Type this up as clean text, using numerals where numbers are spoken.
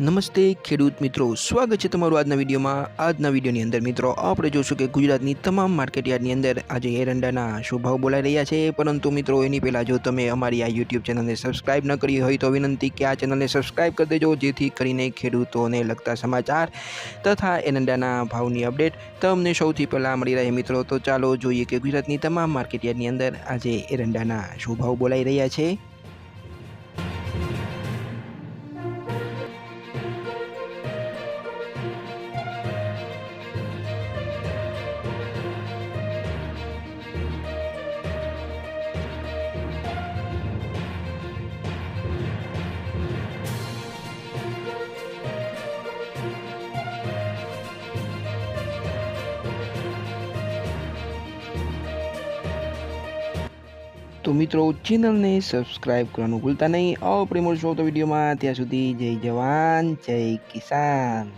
નમસ્તે ખેડૂત મિત્રો, સ્વાગત છે તમારું આજના વિડીયોમાં। આજના વિડીયોની અંદર મિત્રો આપણે જોશું કે ગુજરાતની તમામ માર્કેટયાર્ડની અંદર આજે એરંડાના શું ભાવ બોલાઈ રહ્યા છે। પરંતુ મિત્રો એની પહેલાં જો તમે અમારી આ યુટ્યુબ ચેનલને સબસ્ક્રાઇબ ન કરી હોય તો વિનંતી કે આ ચેનલને સબસ્ક્રાઇબ કરી દેજો, જેથી કરીને ખેડૂતોને લગતા સમાચાર તથા એરંડાના ભાવની અપડેટ તમને સૌથી પહેલાં મળી રહે મિત્રો। તો ચાલો જોઈએ કે ગુજરાતની તમામ માર્કેટયાર્ડની અંદર આજે એરંડાના શું ભાવ બોલાઈ રહ્યા છે। તો મિત્રો ચેનલને સબસ્ક્રાઇબ કરવાનું ભૂલતા નહીં। આવો આપણે મળશું તો વિડીયોમાં, ત્યાં સુધી જય જવાન જય કિસાન।